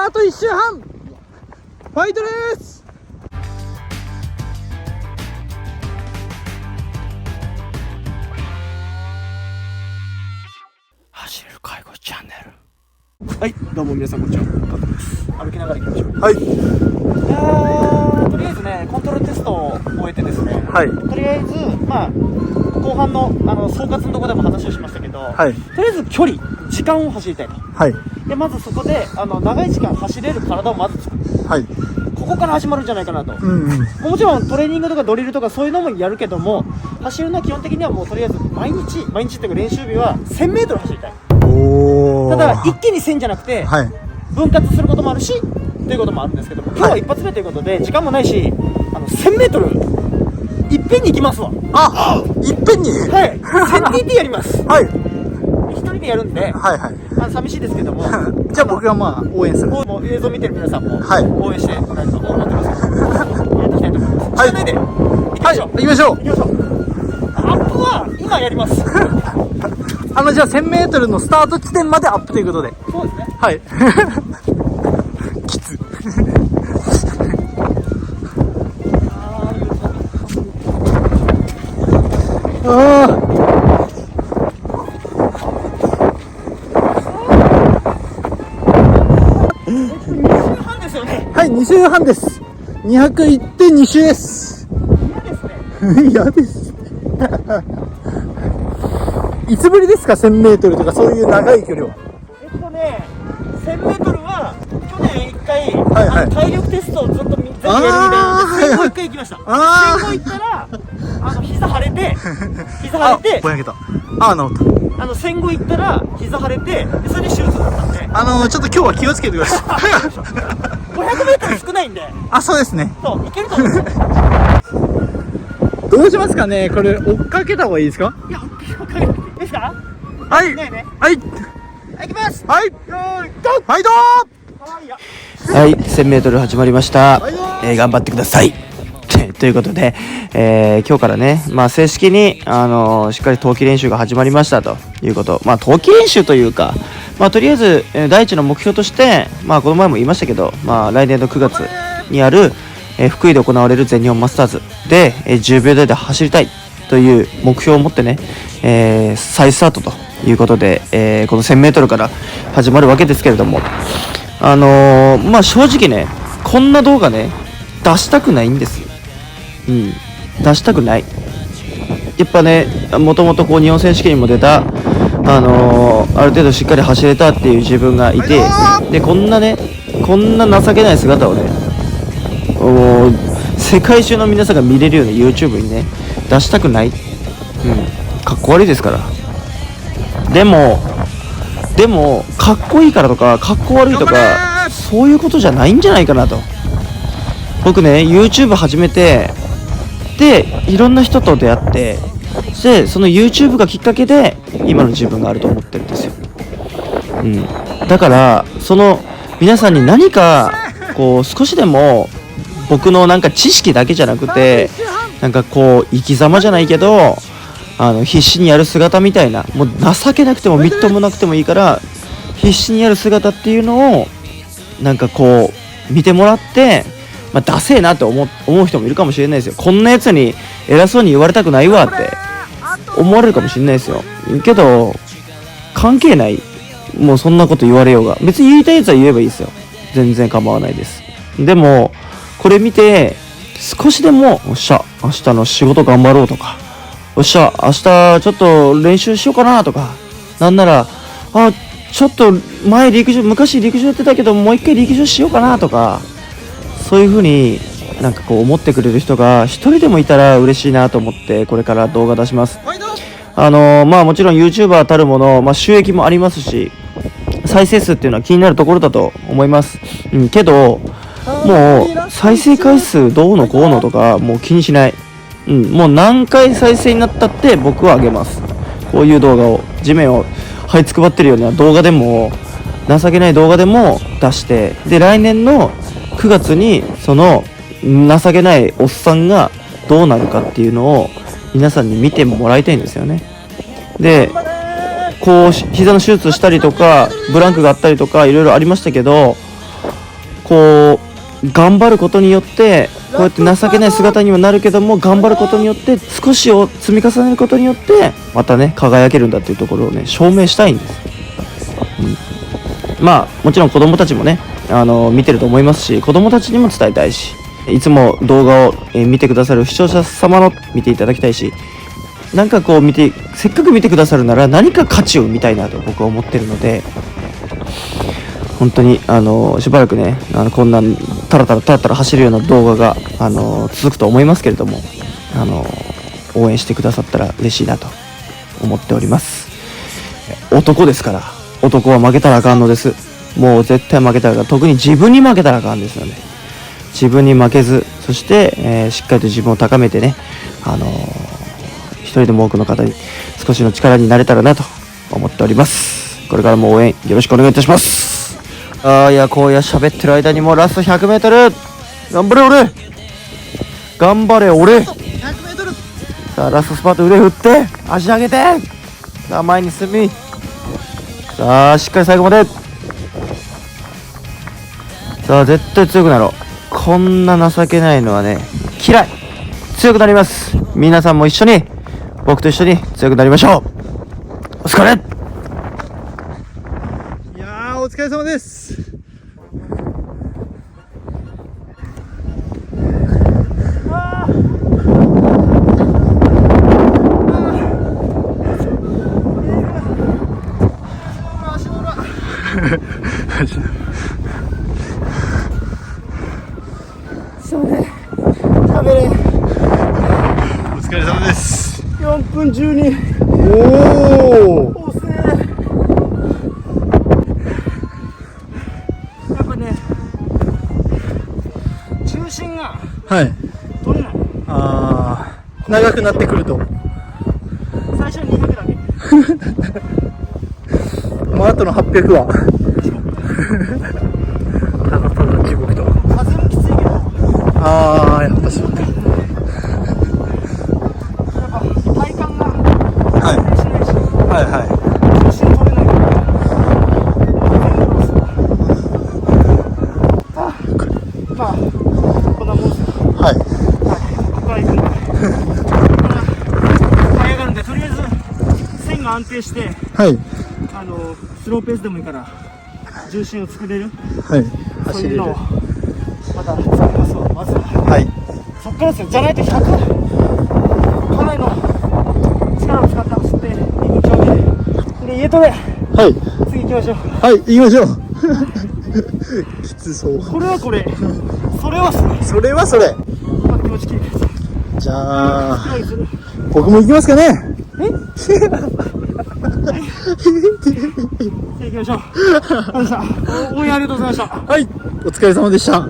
あと1周半ファイトです。走れる介護チャンネル。はい、どうも皆さんこんにちは。歩きながら行きましょう。はい。とりあえずね、コントロールテストを終えてですね、はい、とりあえず、まあ、後半の、総括のところでも話をしましたけど、はい、とりあえず距離、時間を走りたいと。はい、でまずそこで長い時間走れる体をまず作る。はい、ここから始まるんじゃないかなと。もちろんトレーニングとかドリルとかそういうのもやるけども、走るのは基本的にはもうとりあえず毎日っていうか練習日は 1000m 走りたい。ただ一気に1000じゃなくて、はい、分割することもあるしということもあるんですけども、今日は一発目ということで時間もないし、1000m いっぺんに行きますわ。あ、いっぺんに、はい、1000TT やります。はい、一人でやるんで、はいはい、寂しいですけどもじゃあ僕がまあ応援する。もう映像見てる皆さんも応援してもらえると思ってます。やっていきたいと思います。はい、で行きましょう。行きましょう。アップは今やります。じゃあ 1000m のスタート地点までアップということで。そうですね。はい。きつ。ああ。はい、2周半です。200行って2周です。嫌ですね。嫌です。いつぶりですか 1000m とかそういう長い距離は。1000m は去年1回、はいはい、体力テストをずっと全部やるみたいなので、1500回行きました。1500行ったら膝腫れてぼやけた。あ、治った。1500行ったら膝腫れて、それで手術だったんで、ちょっと今日は気をつけてください。500m 少ないんで。あ、そうですね。そう、いけると思うんですよ。どうしますかね、これ追っかけた方がいいですか。いや、追っかけた方がいいですか。はい、ね、はい、行きます。はい、よーい、ゴー。ファイトー。はい、1000m 始まりました。頑張ってください。ということで、今日からね、まあ正式にしっかり冬季練習が始まりましたということ。まあ冬季練習というか、まあとりあえず、第一の目標として、まあこの前も言いましたけど、まあ来年の9月にある、福井で行われる全日本マスターズで、10秒台で走りたいという目標を持ってね、再スタートということで、この 1000m から始まるわけですけれども、まあ正直ね、こんな動画ね出したくないんですよ。出したくない。やっぱね、もともとこう日本選手権にも出た、ある程度しっかり走れたっていう自分がいて、でこんな情けない姿をね、世界中の皆さんが見れるような YouTube にね出したくない。かっこ悪いですから。でもかっこいいからとかかっこ悪いとかそういうことじゃないんじゃないかなと。僕ね YouTube 始めて、でいろんな人と出会って、でその YouTube がきっかけで今の自分があると思ってるんですよ。だからその皆さんに何かこう少しでも僕のなんか知識だけじゃなくて、なんかこう生き様じゃないけど必死にやる姿みたいな、もう情けなくてもみっともなくてもいいから必死にやる姿っていうのをなんかこう見てもらって、まあ、ダセえなって思う人もいるかもしれないですよ。こんなやつに偉そうに言われたくないわって思われるかもしれないですよ。けど関係ない。もうそんなこと言われようが、別に言いたいやつは言えばいいですよ。全然構わないです。でもこれ見て少しでもおっしゃ明日の仕事頑張ろうとか、おっしゃ明日ちょっと練習しようかなとか、なんならちょっと昔陸上やってたけどもう一回陸上しようかなとか、そういう風になんかこう思ってくれる人が一人でもいたら嬉しいなと思ってこれから動画出します。まあもちろん YouTuber たるもの、まあ、収益もありますし再生数っていうのは気になるところだと思います。けどもう再生回数どうのこうのとかもう気にしない。もう何回再生になったって僕はあげます。こういう動画を地面を這いつくばってるような動画でも情けない動画でも出して、で来年の9月にその情けないおっさんがどうなるかっていうのを皆さんに見てもらいたいんですよね。でこう膝の手術したりとかブランクがあったりとかいろいろありましたけど、こう頑張ることによってこうやって情けない姿にはなるけども、頑張ることによって少しを積み重ねることによってまたね輝けるんだっていうところをね証明したいんです、まあもちろん子供たちもね見てると思いますし、子供たちにも伝えたいし、いつも動画を見てくださる視聴者様の見ていただきたいし、なんかこうせっかく見てくださるなら何か価値を見たいなと僕は思ってるので、本当にしばらくねこんなタラタラ走るような動画が続くと思いますけれども、応援してくださったら嬉しいなと思っております。男ですから、男は負けたらあかんのです。もう絶対負けたらあかん。特に自分に負けたらあかんですよね。自分に負けず、そして、しっかりと自分を高めてね、一人でも多くの方に少しの力になれたらなと思っております。これからも応援よろしくお願いいたします。いやこうや喋ってる間にもうラスト 100m 頑張れ俺、頑張れ俺。 100m。 さあラストスパート、腕振って足上げて、さあ前に進み、さあしっかり最後まで、さあ絶対強くなろう。こんな情けないのはね嫌い。強くなります。皆さんも一緒に僕と一緒に強くなりましょう。お疲れ。いやーお疲れ様です。それ食べれ。お疲れ様です。4分12。おお。遅え。やっぱね中心がはい。取れない。長くなってくると。最初に200だけ。もうあとの800はただただ地獄と。風もきついけど、やっぱそうか。やっぱ体幹がはい安定しないし、はいはい。中心取れないからまあこんなもんですよ。はいここから行くんで、ここから這い上がるんで、とりあえず線が安定してはいスローペースでもいいから重心を作れる、はい。そういうのをまた作りますわ。まずははいそっからですよ。じゃないと100かなりの力を使って走っていく競技で、家トレはい次行きましょう。はい行きましょう。きつそう。これはこれ、それはそれ、それはそれ。また気持ち切り替えてじゃあスライドする。僕も行きますかね。じゃあ行きましょう。ありがとうございました。応援ありがとうございました。はいお疲れ様でした。